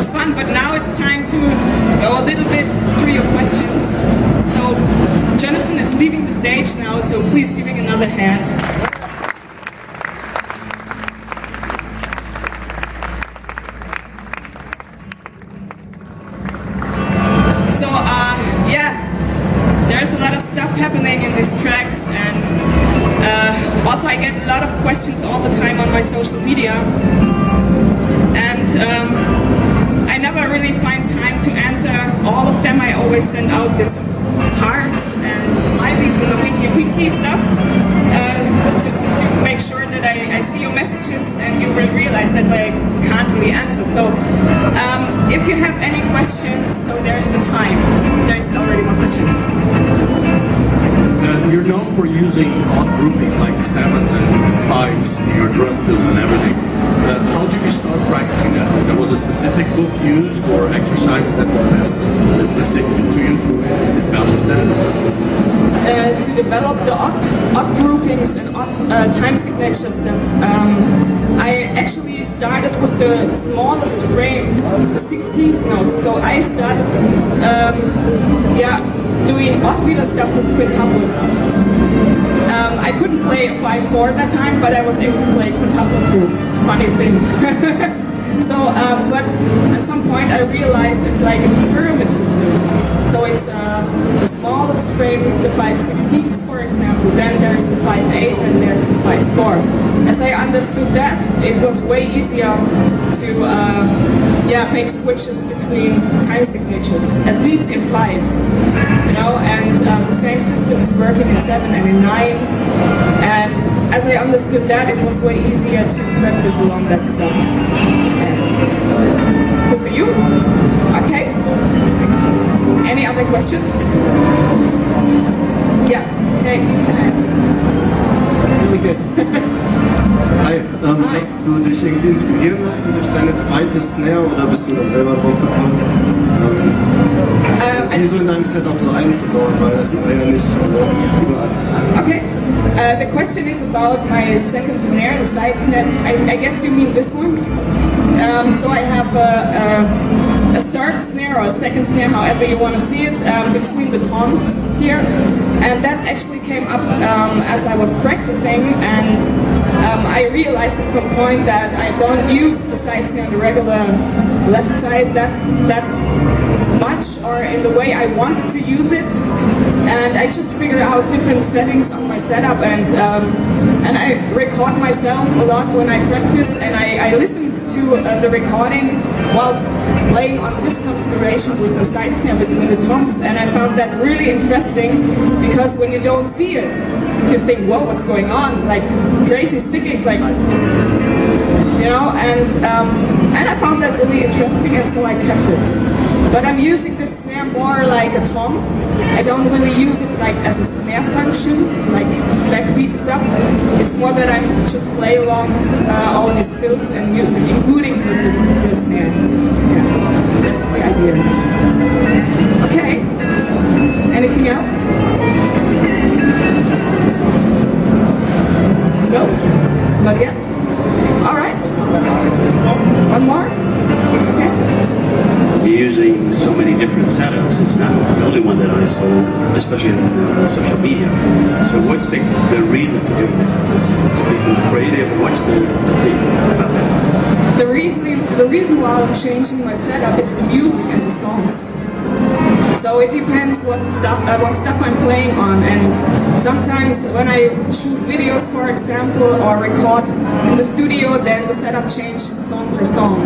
was fun, but now it's time to go a little bit through your questions. So Jonathan is leaving the stage now, so please give him another hand. So yeah, there's a lot of stuff happening in these tracks, and also I get a lot of questions all the time on my social media, and I never really find time to answer all of them. I always send out this hearts and smileys and the winky stuff, just to make sure that I see your messages and you will realize that I can't really answer. So if you have any questions, so there's the time. There's already one question. You're known for using odd groupings like sevens and fives in your drum fills and everything. How did you start practicing that? There was a specific book used or exercises that were best specific to you to develop that? To develop the odd groupings and odd time signature stuff, I actually started with the smallest frame, the 16th notes. So I started doing odd beater stuff with quintuplets. I couldn't play a 5/4 that time, but I was able to play quintuplet proof. Funny thing. So, but at some point I realized it's like a pyramid system. So it's the smallest frame is the 5/16, for example. Then there's the 5/8, and there's the 5/4. As I understood that, it was way easier to make switches between time signatures, at least in 5. You know, and the same system is working in 7 and in 9. And as I understood that, it was way easier to practice along that stuff. Cool for you? Okay. Any other question? Yeah. Hey, can I have? Really good. Hi, hast du dich irgendwie inspirieren lassen durch deine zweite Snare oder bist du da selber drauf gekommen, die so in deinem Setup so einzubauen, weil das war ja nicht überall. Okay. The question is about my second snare, the side snare. I guess you mean this one. So I have a third snare or a second snare, however you want to see it, between the toms here, and that actually came up as I was practicing, and I realized at some point that I don't use the side snare on the regular left side that much, or in the way I wanted to use it, and I just figured out different settings on my setup, and I record myself a lot when I practice, and I listened to the recording while playing on this configuration with the side snare between the toms, and I found that really interesting, because when you don't see it, you think, whoa, what's going on? Like crazy stickings, like, you know, and I found that really interesting, and so I kept it. But I'm using this snare more like a tom. I don't really use it like as a snare function, like backbeat stuff. It's more that I just play along all these fills and music, including the snare. Yeah, that's the idea. Okay. Anything else? No, not yet. All right. One more. Okay. You're using so many different setups. It's not the only one that I saw, especially on social media. So what's the reason for doing it? To be creative? What's the thing about that? The reason why I'm changing my setup is the music and the songs. So it depends what stuff I'm playing on, and sometimes when I shoot videos, for example, or record in the studio, then the setup changes song per song.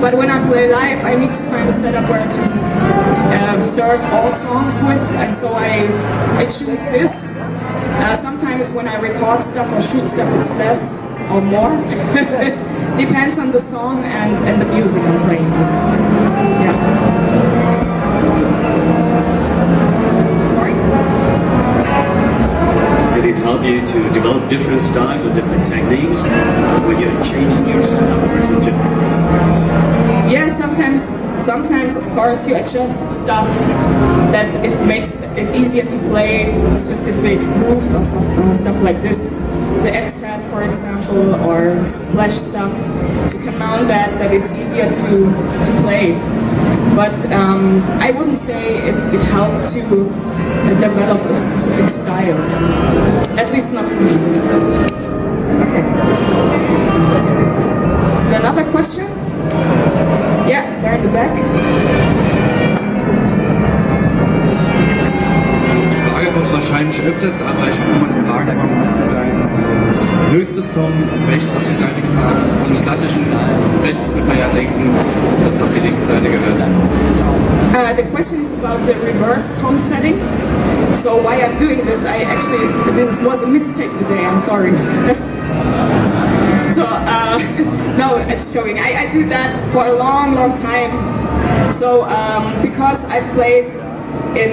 But when I play live, I need to find a setup where I can serve all songs with, and so I choose this. Sometimes when I record stuff or shoot stuff, it's less or more. Depends on the song and the music I'm playing. Yeah. Sorry? Did it help you to develop different styles or different techniques when you're changing your setup, or is it just because of practice? Yeah, sometimes of course you adjust stuff that it makes it easier to play specific grooves or stuff like this. the X-Hat, for example, or splash stuff. So you can mount that it's easier to play. But I wouldn't say it helped to develop a specific style. At least not for me. Okay. Is there another question? Yeah, there in the back. Die Frage kommt wahrscheinlich öfters, aber ich habe noch eine Frage. Dein höchstes Tom rechts auf die Seite getan. Von einem klassischen Set würde man ja denken, dass es auf die linke Seite gehört. The question is about the reverse tom setting. So why I'm doing this, this was a mistake today, I'm sorry. So, no, it's showing. I do that for a long, long time. So, because I've played in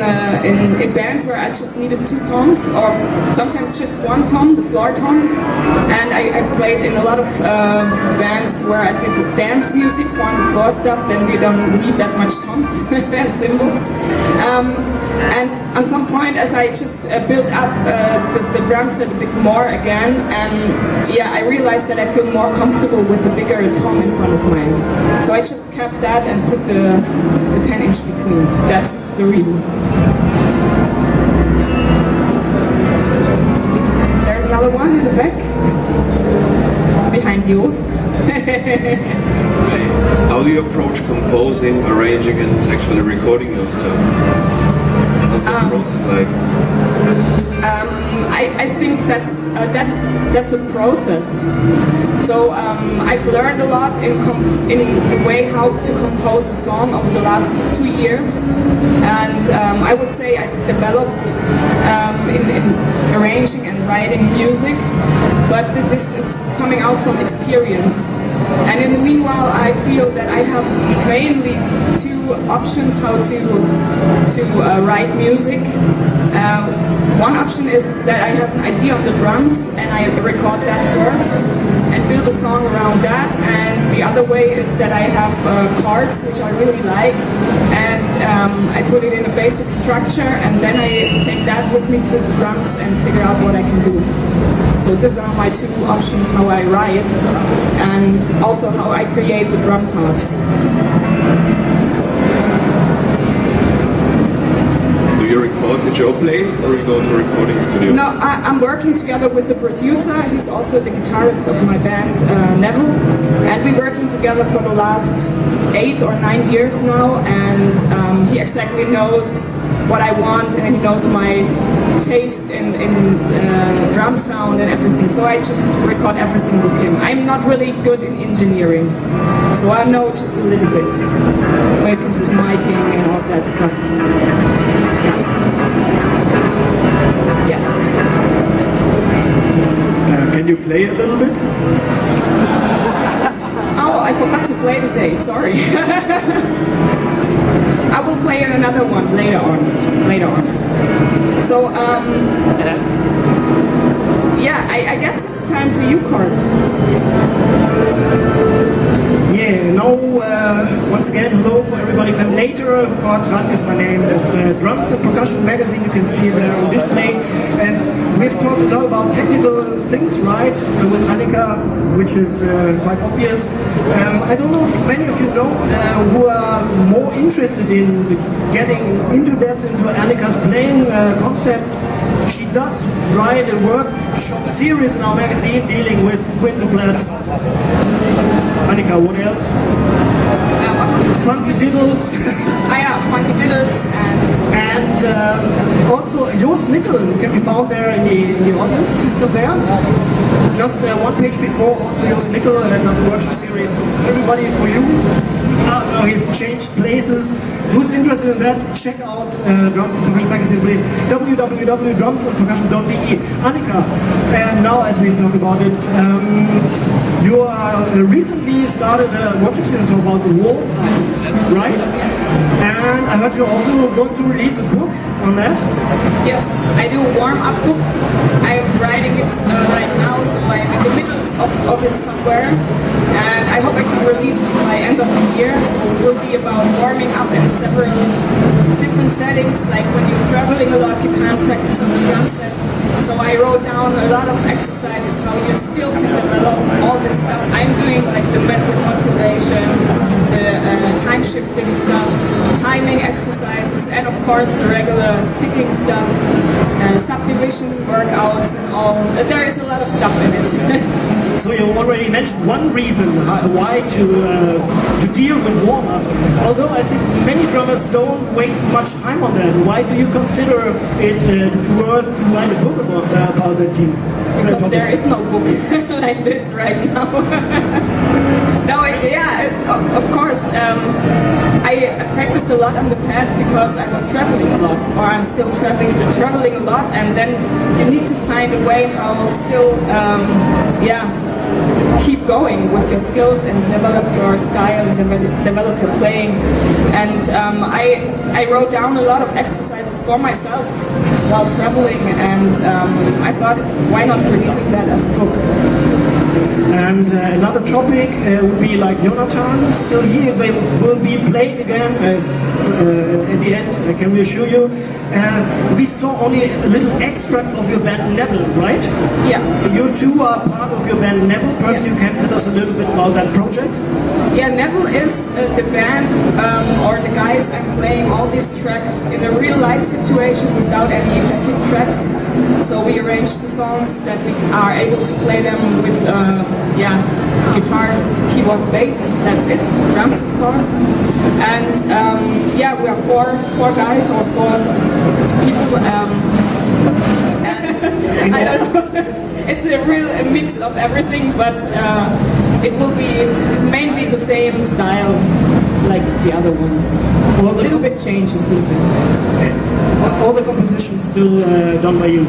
bands where I just needed 2 toms, or sometimes just 1 tom, the floor tom, and I've played in a lot of bands where I did dance music for the floor stuff, then you don't need that much toms and cymbals. And at some point, as I just built up the drum set a bit more again, and yeah, I realized that I feel more comfortable with a bigger tom in front of mine. So I just kept that and put the 10-inch between. That's the reason. There's another one in the back, behind Joost. How do you approach composing, arranging, and actually recording your stuff? What's the process like? I think that's a process. So I've learned a lot in the way how to compose a song over the last 2 years, and I would say I developed in arranging and writing music, but this is coming out from experience. And in the meanwhile, I feel that I have mainly 2 options how to write music. One option is that I have an idea of the drums and I record that first and build a song around that, and the other way is that I have chords which I really like, and I put it in a basic structure, and then I take that with me to the drums and figure out what I can do. So these are my 2 options how I write, and also how I create the drum parts. Do you record at your place or you go to a recording studio? No, I'm working together with the producer. He's also the guitarist of my band, Neville, and we're working together for the last 8 or 9 years now, and he exactly knows what I want, and he knows my taste in drum sound and everything, so I just record everything with him. I'm not really good in engineering, so I know just a little bit when it comes to miking and all that stuff. Yeah. Can you play a little bit? Oh, I forgot to play today, sorry. I will play in another one later on. So, yeah, I guess it's time for you, Kurt. Yeah, no, once again, hello for everybody. Come later. Kurt Rank is my name, of Drums and Percussion Magazine. You can see there on display. And we've talked a lot about technical things, right, with Anika, which is quite obvious. I don't know if many of you know who are more interested in getting into depth into Anika's playing concepts. She does write a workshop series in our magazine dealing with quintuplets. Anika, what else? Funky diddles. Funky diddles and also Joost Nickel, who can be found there in the audience. Is he still there? Just 1 page before, also Joost Nickel does a workshop series. So for everybody, for you, he's changed places. Who's interested in that? Check out Drums and Percussion Magazine, please. www.drumsandpercussion.de. Anika, and now as we've talked about it, you recently started a workshop series about war, right? And I heard you're also going to release a book on that? Yes, I do a warm-up book. I'm writing it right now, so I'm in the middle of it somewhere. And I hope I can release it by end of the year. So it will be about warming up in several different settings. Like when you're traveling a lot, you can't practice on the drum set. So I wrote down a lot of exercises how you still can develop all this stuff I'm doing, like the metric modulation, the time shifting stuff, timing exercises, and of course the regular sticking stuff, subdivision workouts and all. There is a lot of stuff in it. So you already mentioned one reason why to deal with warm-ups. Although I think many drummers don't waste much time on that. Why do you consider it to be worth to write a book about that team? Because there is no book like this right now. No, of course. I practiced a lot on the pad because I was traveling a lot, or I'm still traveling a lot, and then you need to find a way how still, keep going with your skills and develop your style and develop your playing. And I wrote down a lot of exercises for myself while traveling, and I thought, why not releasing that as a book? And another topic would be like Jonathan, still here. They will be played again at the end, I can reassure you. We saw only a little extract of your band Neville, right? Yeah. You two are part of your band Neville. Perhaps you can tell us a little bit about that project? Yeah, Neville is the band or the guys I'm playing all these tracks in a real life situation without any backing tracks. So we arranged the songs that we are able to play them with guitar, keyboard, bass, that's it, drums of course. And we are four guys or four people. I don't know. It's a real mix of everything, but it will be mainly the same style like the other one. A little bit changes, a little bit. Okay. All the compositions still done by you?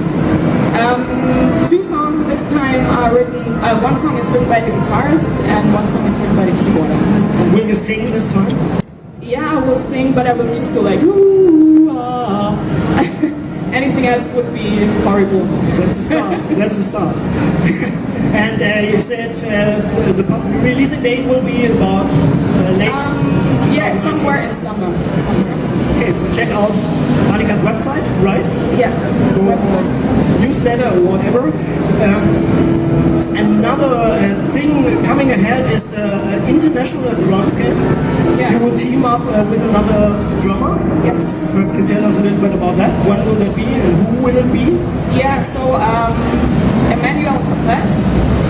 Two songs this time are written, one song is written by the guitarist and one song is written by the keyboarder. Will you sing this time? Yeah, I will sing, but I will just do like, ooh, ah. Anything else would be horrible. That's a start. That's a start. And you said the releasing date will be about late? Somewhere in summer. Okay, so check out Anika's website, right? Yeah, website. Newsletter or whatever. Another thing coming ahead is an international drum camp. Yeah. You will team up with another drummer. Yes. Perhaps you tell us a little bit about that. When will that be and who will it be? Yeah, so Emmanuel Couplet,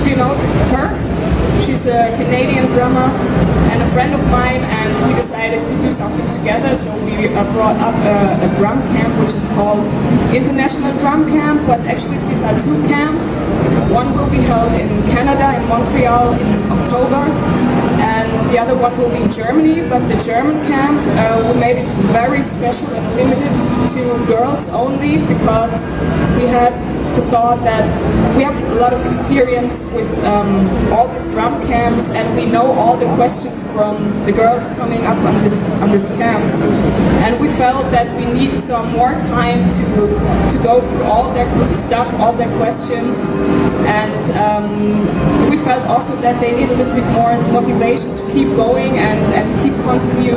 do you know her? She's a Canadian drummer and a friend of mine, and we decided to do something together. So we brought up a drum camp which is called International Drum Camp, but actually these are two camps. One will be held in Canada, in Montreal in October, and the other one will be in Germany. But the German camp, we made it very special and limited to girls only, because we had the thought that we have a lot of experience with all these drum camps, and we know all the questions from the girls coming up on this camps, and we felt that we need some more time to go through all their stuff, all their questions, and we felt also that they need a little bit more motivation to keep going and keep continue,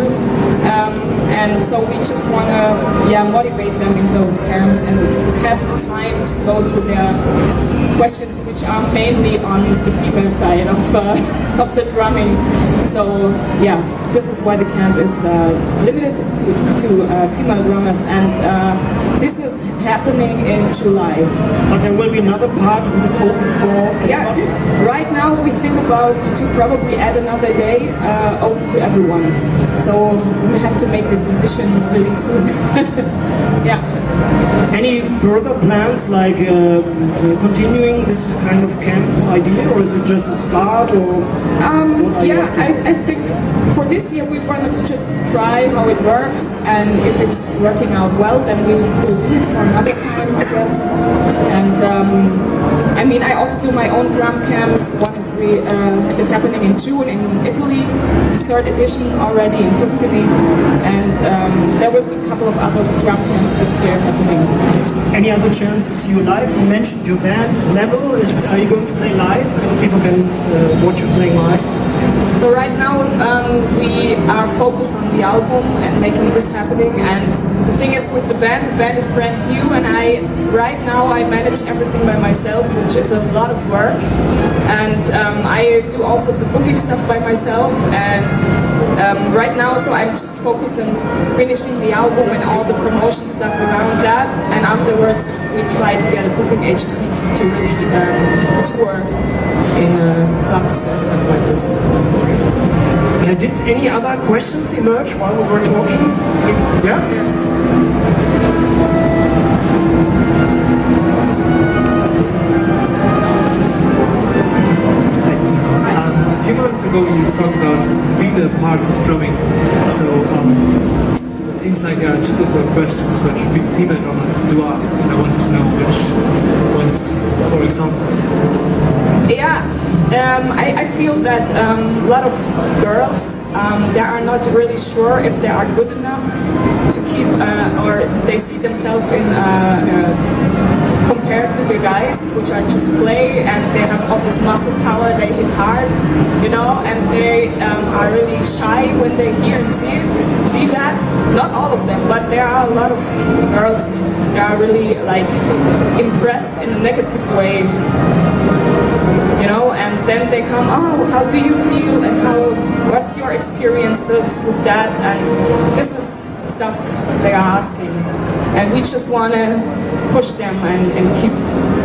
and so we just want to motivate them in those camps and have the time to go through their questions, which are mainly on the female side of the drumming. So this is why the camp is limited to female drummers, and this is happening in July. But there will be another part who is open for everybody? Right now we think about to probably add another day open to everyone. So we have to make a decision really soon. Any further plans, like continuing this kind of camp idea, or is it just a start? Or I think for this year we want to just try how it works, and if it's working out well, then we will do it for another time, I guess. And I also do my own drum camps. One is happening in June in Italy, the third edition already in Tuscany, and there will be a couple of other drum camps this year happening. Any other chance to see you live? You mentioned your band Neville. Are you going to play live and people can watch you playing live? So right now we are focused on the album and making this happening. And the thing is with the band is brand new, and right now I manage everything by myself, which is a lot of work. And I do also the booking stuff by myself. And right now, so I'm just focused on finishing the album and all the promotion stuff around that. And afterwards, we try to get a booking agency to really tour in clubs and stuff like this. Did any other questions emerge while we were talking? Yeah? Yes. A few months ago you talked about female parts of drumming. So it seems like there are typical questions which female drummers do ask, and I wanted to know which ones, for example. Yeah, I feel that a lot of girls, they are not really sure if they are good enough to keep, or they see themselves in compared to the guys, which are just play, and they have all this muscle power, they hit hard, you know, and they are really shy when they hear and see that. Not all of them, but there are a lot of girls that are really like impressed in a negative way. You know, and then they come, oh, how do you feel, and what's your experiences with that? And this is stuff they are asking, and we just want to push them and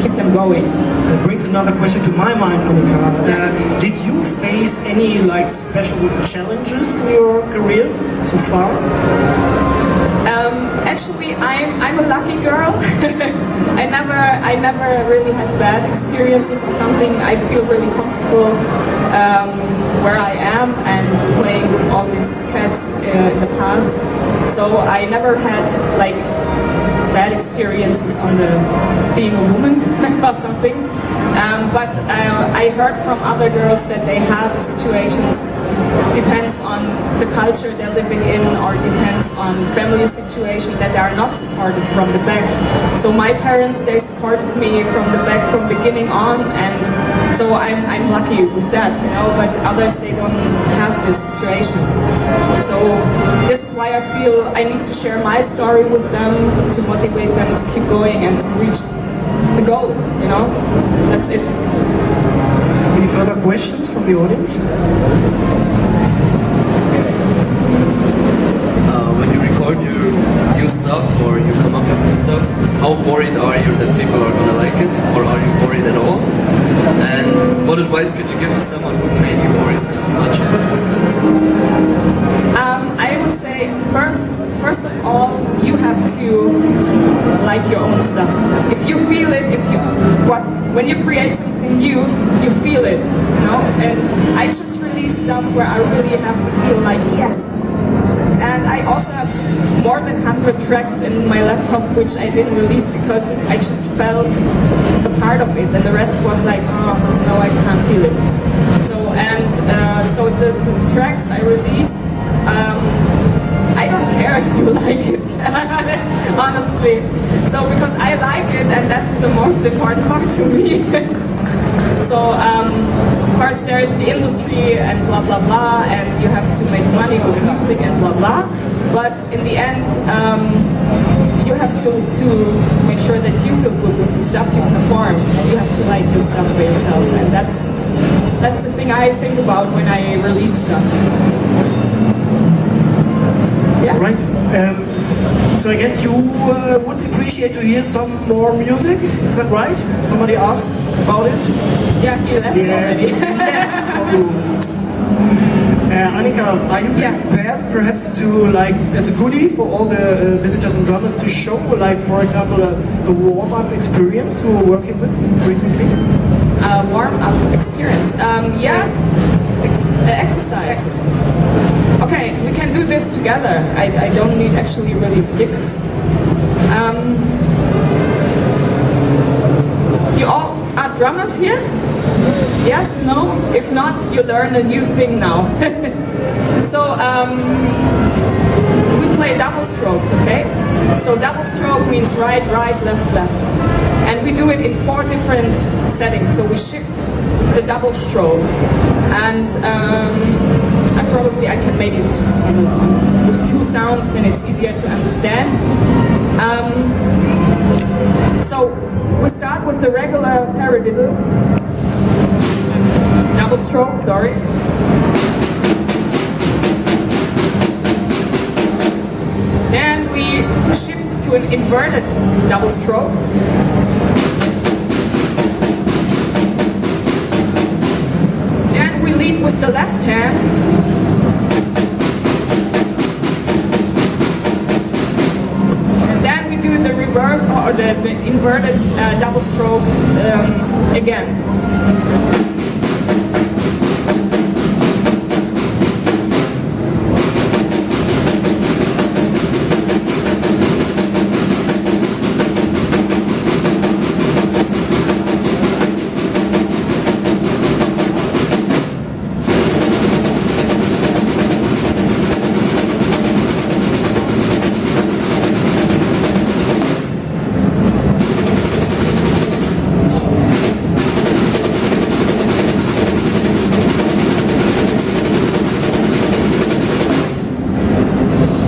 keep them going. That brings another question to my mind, Anika. Did you face any like special challenges in your career so far? Actually, I'm a lucky girl. I never really had bad experiences or something. I feel really comfortable where I am and playing with all these cats in the past. So I never had like bad experiences on the being a woman or something. But I heard from other girls that they have situations, depends on the culture they're living in, or depends on family situation, that they are not supported from the back. So my parents, they supported me from the back from beginning on, and so I'm lucky with that, you know, but others, they don't have this situation. So this is why I feel I need to share my story with them, to motivate them to keep going and to reach the goal, you know. That's it. Any further questions from the audience? When you record your new stuff or you come up with new stuff, how worried are you that people are going to like it, or are you worried at all? And what advice could you give to someone who maybe worries too much about this kind of stuff? I would say first of all, you have to like your own stuff. If you feel it, when you create something new, you feel it, you know. And I just release stuff where I really have to feel like yes. And I also have more than 100 tracks in my laptop which I didn't release because I just felt a part of it, and the rest was like, oh no, I can't feel it. So the tracks I release, I don't care if you like it, honestly. So because I like it, and that's the most important part to me. So of course there is the industry and blah blah blah, and you have to make money with music and blah blah. But in the end, you have to make sure that you feel good with the stuff you perform, and you have to like your stuff by yourself, and that's the thing I think about when I release stuff. Yeah. Right. So I guess you would appreciate to hear some more music. Is that right? Somebody asked about it. Yeah, he left already. Anika, are you prepared perhaps to, like, as a goodie for all the visitors and drummers to show, like, for example, a warm-up experience you were working with frequently? Warm-up experience. Exercise. Okay, we can do this together. I don't need actually really sticks. You all are drummers here? Yes? No? If not, you learn a new thing now. So, we play double strokes, okay? So double stroke means right, right, left, left. And we do it in 4 different settings. So we shift the double stroke. and I can make it with 2 sounds, then it's easier to understand. So we start with the regular paradiddle, double stroke, sorry. Then we shift to an inverted double stroke. Then we lead with the left hand. And then we do the reverse or the inverted double stroke again.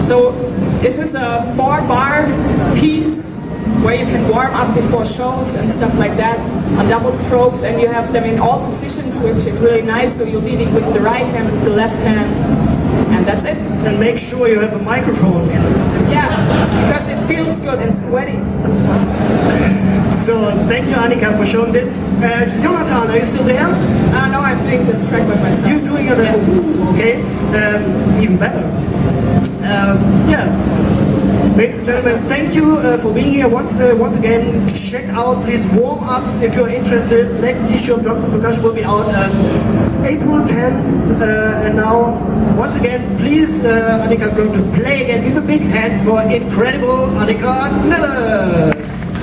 So this is a 4-bar piece where you can warm up before shows and stuff like that on double strokes, and you have them in all positions, which is really nice. So you're leading with the right hand, with the left hand, and that's it. And make sure you have a microphone. Yeah, because it feels good and sweaty. So thank you, Anika, for showing this. Jonathan, are you still there? No, I'm doing this track by myself. You're doing it? Yeah. Okay, even better. Yeah. Ladies and gentlemen, thank you for being here once again. Check out these warm-ups if you're interested. Next issue of Drums and Percussion will be out April 10th. And now, once again, please, Anika is going to play again. Give a big hand for incredible Anika Nilles.